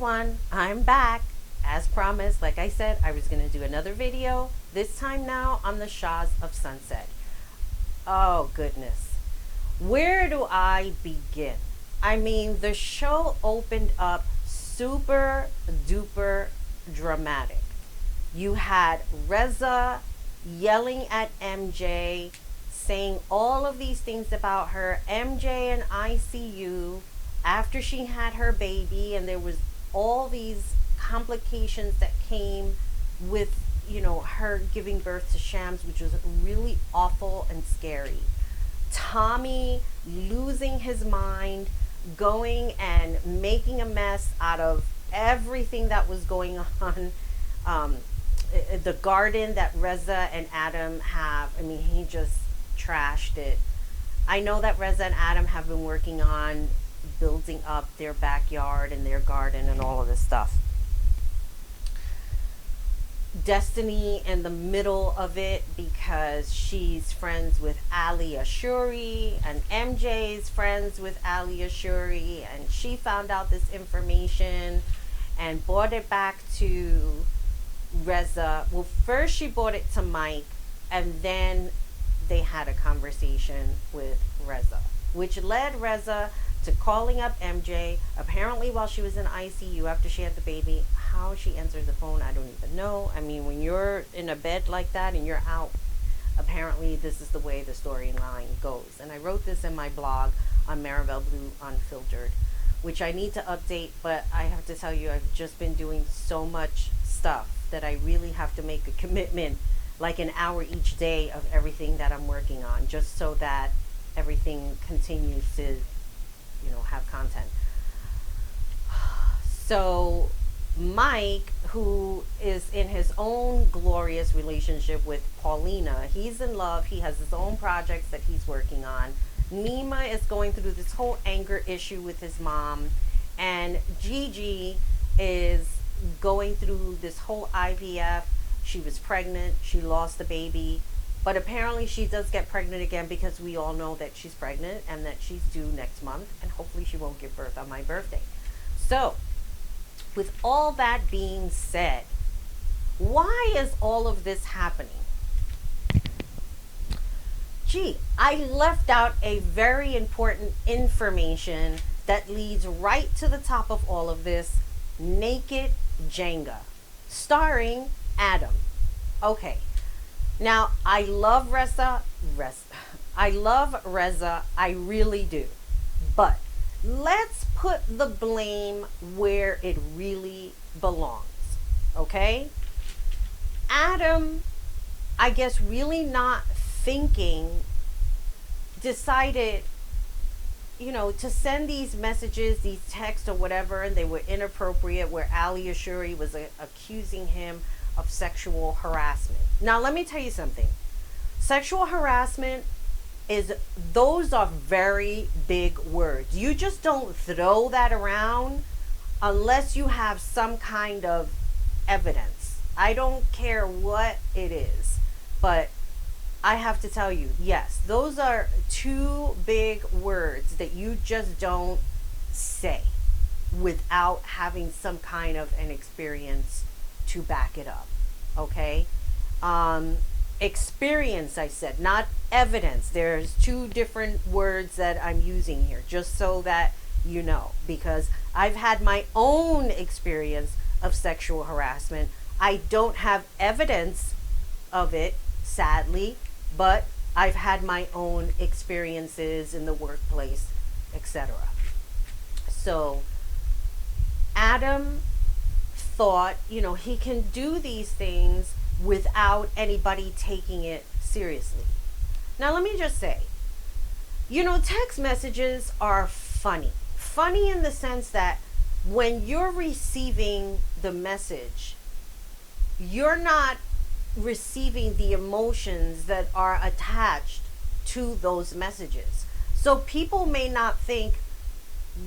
everyone, I'm back. As promised, like I said, I was going to do another video, this time now on the Shahs of Sunset. Oh goodness. Where do I begin? I mean, the show opened up super duper dramatic. You had Reza yelling at MJ, saying all of these things about her. MJ in ICU after she had her baby, and there was all these complications that came with, you know, her giving birth to Shams, which was really awful and scary. Tommy losing his mind, going and making a mess out of everything that was going on. The garden that Reza and Adam have, I mean, he just trashed it. I know that Reza and Adam have been working on building up their backyard and their garden and all of this stuff. Destiney in the middle of it because she's friends with Ali Ashuri, and MJ's friends with Ali Ashuri, and she found out this information and brought it back to Reza. Well, first she brought it to Mike, and then they had a conversation with Reza, which led Reza to calling up MJ, apparently while she was in ICU after she had the baby. How she answered the phone, I don't even know. I mean, when you're in a bed like that and you're out, apparently this is the way the storyline goes. And I wrote this in my blog on Maribel Blue Unfiltered, which I need to update, but I have to tell you, I've just been doing so much stuff that I really have to make a commitment, like an hour each day of everything that I'm working on, just so that everything continues to, you know, have content. So Mike, who is in his own glorious relationship with Paulina, he's in love, he has his own projects that he's working on. Nema is going through this whole anger issue with his mom, and Gigi is going through this whole IVF. She was pregnant, she lost the baby, but apparently she does get pregnant again, because we all know that she's pregnant and that she's due next month, and hopefully she won't give birth on my birthday. So with all that being said, why is all of this happening? Gee, I left out a very important information that leads right to the top of all of this. Naked Jenga, starring Adam. Okay, now I love Reza, I really do, but let's put the blame where it really belongs, okay? Adam, I guess really not thinking, decided, you know, to send these messages, these texts or whatever, and they were inappropriate, where Ali Ashuri was accusing him of sexual harassment. Now let me tell you something. Sexual harassment those are very big words. You just don't throw that around unless you have some kind of evidence. I don't care what it is, but I have to tell you, yes, those are two big words that you just don't say without having some kind of an experience to back it up. Okay? Experience, I said, not evidence. There's two different words that I'm using here, just so that you know, because I've had my own experience of sexual harassment. I don't have evidence of it, sadly, but I've had my own experiences in the workplace, etc. So Adam thought, you know, he can do these things without anybody taking it seriously. Now let me just say, you know, text messages are funny in the sense that when you're receiving the message, you're not receiving the emotions that are attached to those messages. So people may not think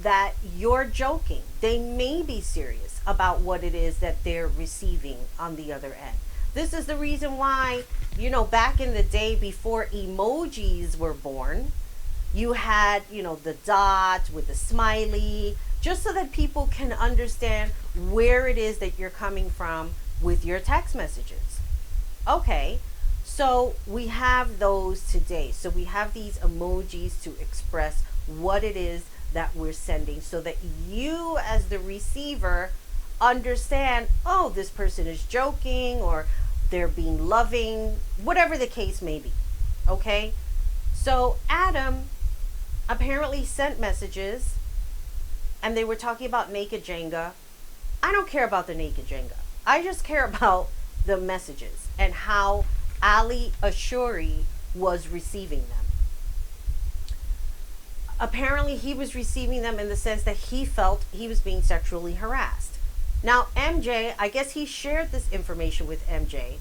that you're joking. They may be serious about what it is that they're receiving on the other end. This is the reason why, you know, back in the day before emojis were born, you had, you know, the dot with the smiley, just so that people can understand where it is that you're coming from with your text messages. Okay, so we have those today. So we have these emojis to express what it is that we're sending, so that you as the receiver understand, oh, this person is joking, or they're being loving, whatever the case may be. Okay, so Adam apparently sent messages, and they were talking about naked jenga. I don't care about the naked jenga. I just care about the messages and how Ali Ashuri was receiving them. Apparently he was receiving them in the sense that he felt he was being sexually harassed. Now MJ, I guess he shared this information with MJ,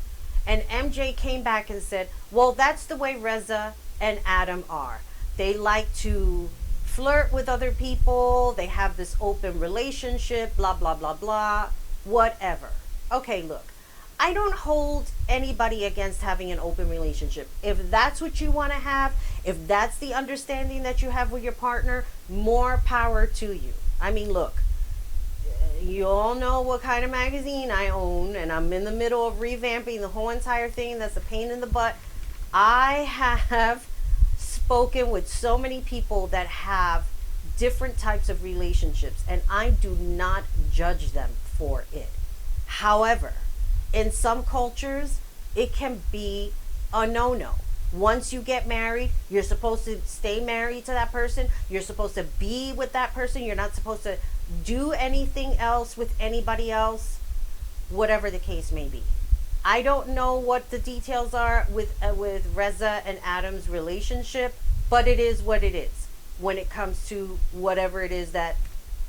and MJ came back and said, well, that's the way Reza and Adam are. They like to flirt with other people, they have this open relationship, blah blah blah blah, whatever. Okay, look, I don't hold anybody against having an open relationship. If that's what you want to have, if that's the understanding that you have with your partner, more power to you. I mean, look, you all know what kind of magazine I own, and I'm in the middle of revamping the whole entire thing. That's a pain in the butt. I have spoken with so many people that have different types of relationships, and I do not judge them for it. However, in some cultures, it can be a no-no. Once you get married, you're supposed to stay married to that person. You're supposed to be with that person. You're not supposed to do anything else with anybody else, whatever the case may be. I don't know what the details are with Reza and Adam's relationship, but it is what it is when it comes to whatever it is that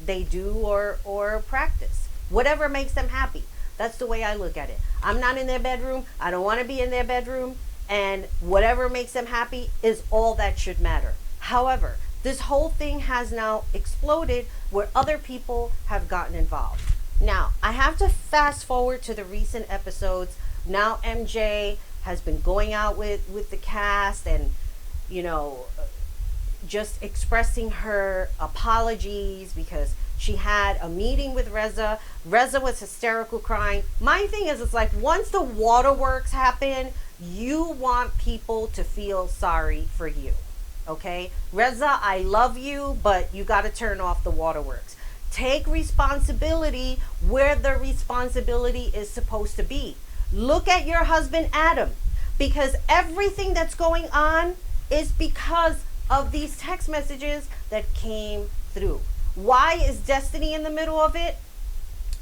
they do or practice. Whatever makes them happy. That's the way I look at it. I'm not in their bedroom. I don't want to be in their bedroom. And whatever makes them happy is all that should matter. However, this whole thing has now exploded where other people have gotten involved. Now, I have to fast forward to the recent episodes. Now MJ has been going out with the cast and, you know, just expressing her apologies because she had a meeting with Reza. Reza was hysterical crying. My thing is, it's like once the waterworks happen, you want people to feel sorry for you. Okay? Reza, I love you, but you got to turn off the waterworks. Take responsibility where the responsibility is supposed to be. Look at your husband, Adam, because everything that's going on is because of these text messages that came through. Why is Destiney in the middle of it?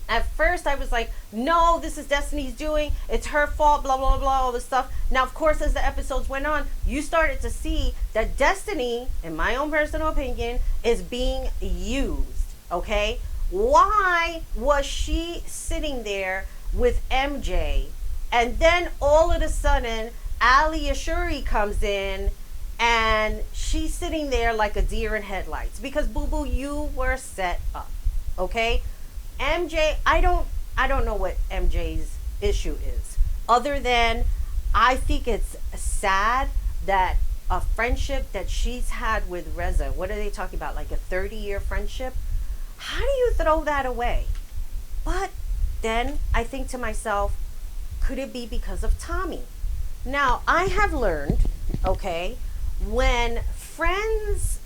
At first I was like, no, this is Destiney's doing, it's her fault, blah blah blah, all this stuff. Now of course, as the episodes went on, you started to see that Destiney, in my own personal opinion, is being used. Okay, why was she sitting there with MJ, and then all of a sudden Ali Ashuri comes in and she's sitting there like a deer in headlights? Because boo boo, you were set up. Okay, MJ, I don't know what MJ's issue is, other than I think it's sad that a friendship that she's had with Reza, what are they talking about, like a 30-year friendship? How do you throw that away? But then I think to myself, could it be because of Tommy? Now, I have learned, okay, when friends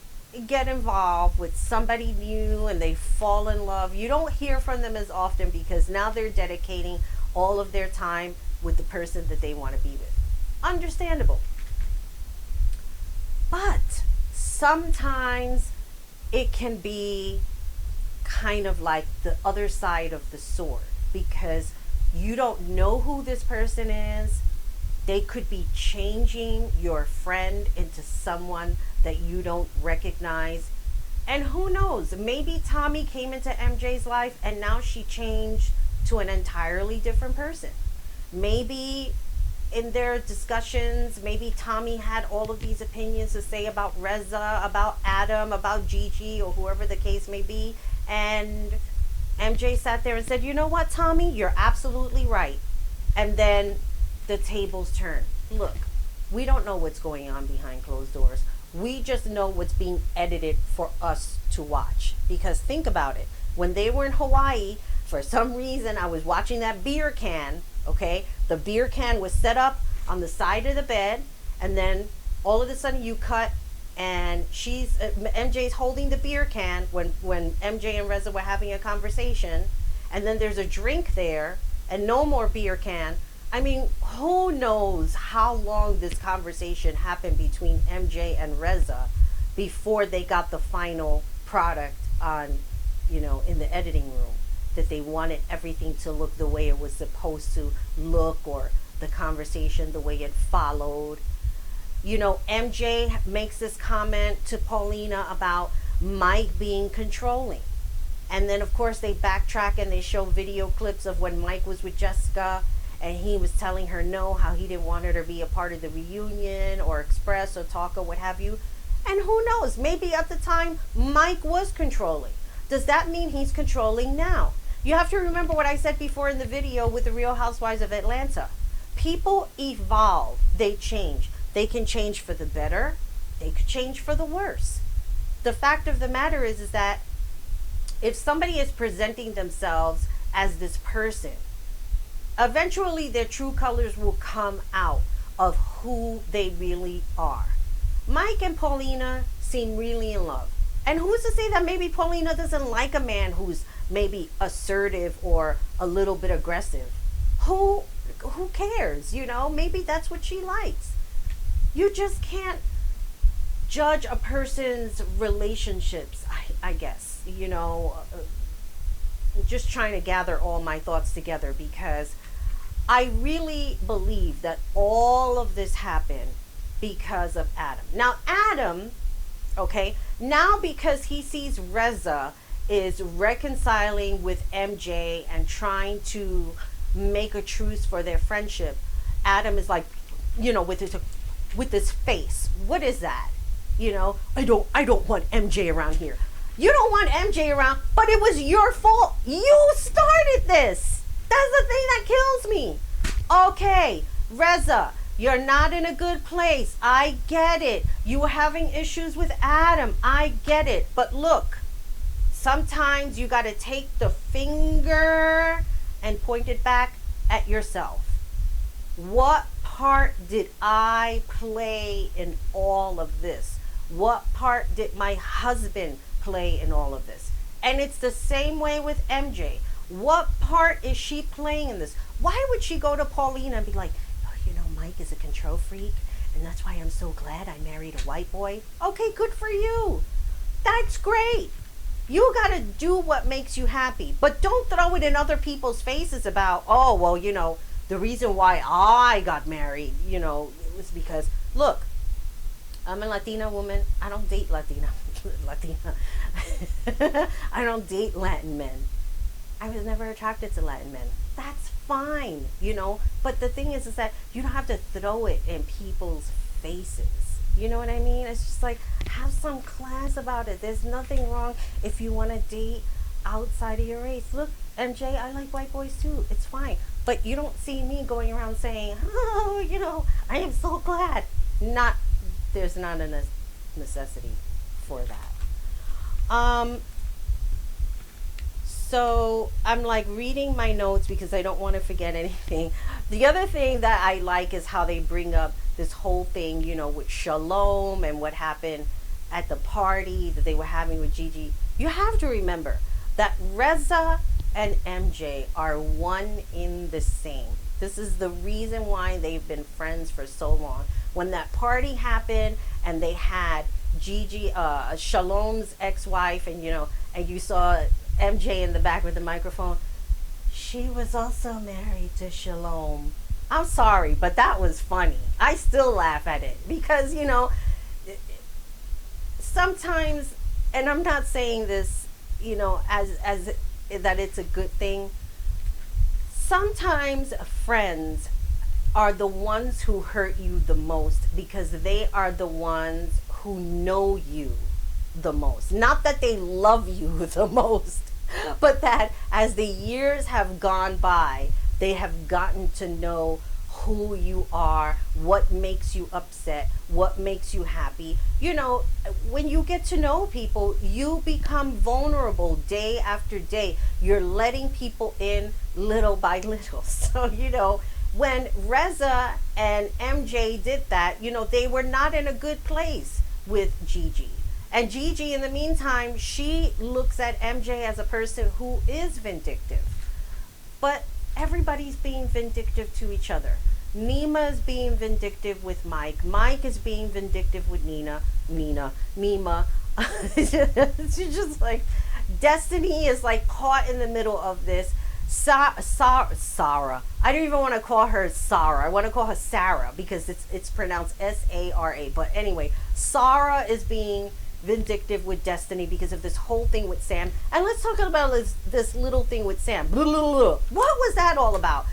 get involved with somebody new and they fall in love, you don't hear from them as often because now they're dedicating all of their time with the person that they want to be with. Understandable. But sometimes it can be kind of like the other side of the sword, because you don't know who this person is. They could be changing your friend into someone that you don't recognize. And who knows, maybe Tommy came into MJ's life and now she changed to an entirely different person. Maybe in their discussions, maybe Tommy had all of these opinions to say about Reza, about Adam, about Gigi, or whoever the case may be. And MJ sat there and said, you know what, Tommy, you're absolutely right. And then the tables turn. Look, we don't know what's going on behind closed doors. We just know what's being edited for us to to watch. Because think about it. When they were in Hawaii, for some reason, I was watching that beer can, okay? The beer can was set up on the side of the bed, and then all of a sudden you cut, and MJ's holding the beer can when MJ and Reza were having a conversation, and then there's a drink there, and no more beer can. I mean, who knows how long this conversation happened between MJ and Reza before they got the final product on, in the editing room, that they wanted everything to look the way it was supposed to look, or the conversation the way it followed. MJ makes this comment to Paulina about Mike being controlling. And then, of course, they backtrack and they show video clips of when Mike was with Jessica and he was telling her no, how he didn't want her to be a part of the reunion or express or talk or what have you. And who knows, maybe at the time Mike was controlling. Does that mean he's controlling now? You have to remember what I said before in the video with the Real Housewives of Atlanta. People evolve, they change. They can change for the better, they could change for the worse. The fact of the matter is that if somebody is presenting themselves as this person, eventually their true colors will come out of who they really are. Mike and Paulina seem really in love. And who's to say that maybe Paulina doesn't like a man who's maybe assertive or a little bit aggressive? Who cares? Maybe that's what she likes. You just can't judge a person's relationships, I guess. Just trying to gather all my thoughts together, because I really believe that all of this happened because of Adam. Now, Adam, now because he sees Reza is reconciling with MJ and trying to make a truce for their friendship, Adam is like, with his face, what is that? I don't want MJ around here. You don't want MJ around, but it was your fault. You started this. That's the thing that kills me. Okay, Reza, you're not in a good place. I get it. You were having issues with Adam. I get it. But look, sometimes you got to take the finger and point it back at yourself. What part did I play in all of this? What part did my husband play in all of this? And it's the same way with MJ. What part is she playing in this? Why would she go to Paulina and be like, Mike is a control freak, and that's why I'm so glad I married a white boy? Okay, good for you. That's great. You got to do what makes you happy. But don't throw it in other people's faces about, the reason why I got married, it was because, look, I'm a Latina woman. I don't date Latina. I don't date Latin men. I was never attracted to Latin men. That's fine, But the thing is that you don't have to throw it in people's faces. You know what I mean? It's just like, have some class about it. There's nothing wrong if you want to date outside of your race. Look, MJ, I like white boys too. It's fine. But you don't see me going around saying, I am so glad. There's not a necessity for that. So I'm like reading my notes because I don't want to forget anything. The other thing that I like is how they bring up this whole thing, with Shalom and what happened at the party that they were having with Gigi. You have to remember that Reza and MJ are one in the same. This is the reason why they've been friends for so long. When that party happened and they had Gigi, Shalom's ex-wife, and you saw MJ in the back with the microphone, she was also married to Shalom. I'm sorry, but that was funny. I still laugh at it because, sometimes, and I'm not saying this, as that it's a good thing. Sometimes friends are the ones who hurt you the most because they are the ones who know you the most. Not that they love you the most, but that as the years have gone by, they have gotten to know who you are, what makes you upset, what makes you happy. You know, when you get to know people, you become vulnerable day after day. You're letting people in little by little. So, you know, when Reza and MJ did that, you know, they were not in a good place with Gigi. And Gigi, in the meantime, she looks at MJ as a person who is vindictive. But everybody's being vindictive to each other. Nema is being vindictive with Mike. Mike is being vindictive with Nema. It's just like Destiney is like caught in the middle of this. Sarah. I don't even want to call her Sarah. I want to call her Sarah because it's pronounced Sara. But anyway, Sarah is being vindictive with Destiney because of this whole thing with Sam. And let's talk about this little thing with Sam. What was that all about?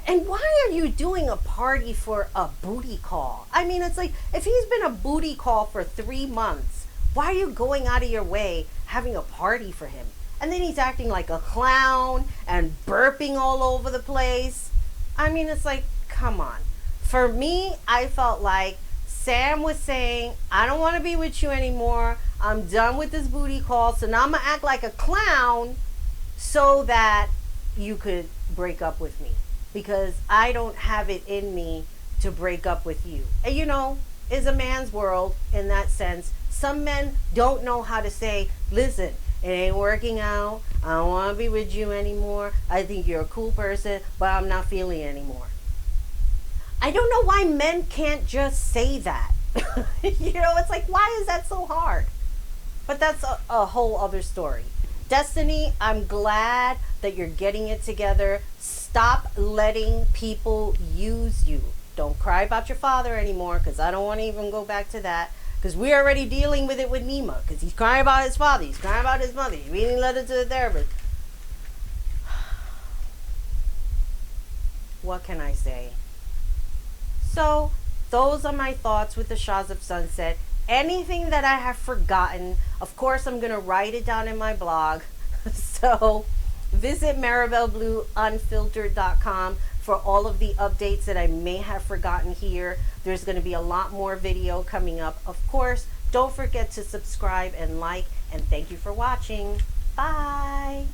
And why are you doing a party for a booty call? I mean, it's like, if he's been a booty call for 3 months, why are you going out of your way having a party for him? And then he's acting like a clown and burping all over the place. I mean, it's like, come on. For me, I felt like Sam was saying, I don't want to be with you anymore. I'm done with this booty call. So now I'm going to act like a clown so that you could break up with me. Because I don't have it in me to break up with you. And you know, it's a man's world in that sense. Some men don't know how to say, listen, it ain't working out. I don't want to be with you anymore. I think you're a cool person, but I'm not feeling it anymore. I don't know why men can't just say that. You know, it's like, why is that so hard? But that's a whole other story. Destiney, I'm glad that you're getting it together. Stop letting people use you. Don't cry about your father anymore, because I don't want to even go back to that. Because we're already dealing with it with Nema. Because he's crying about his father. He's crying about his mother. He's reading letters to the therapist. What can I say? So, those are my thoughts with the Shahs of Sunset. Anything that I have forgotten, of course, I'm going to write it down in my blog. So, visit maribelblueunfiltered.com for all of the updates that I may have forgotten here. There's going to be a lot more video coming up. Of course, don't forget to subscribe and like, and thank you for watching. Bye.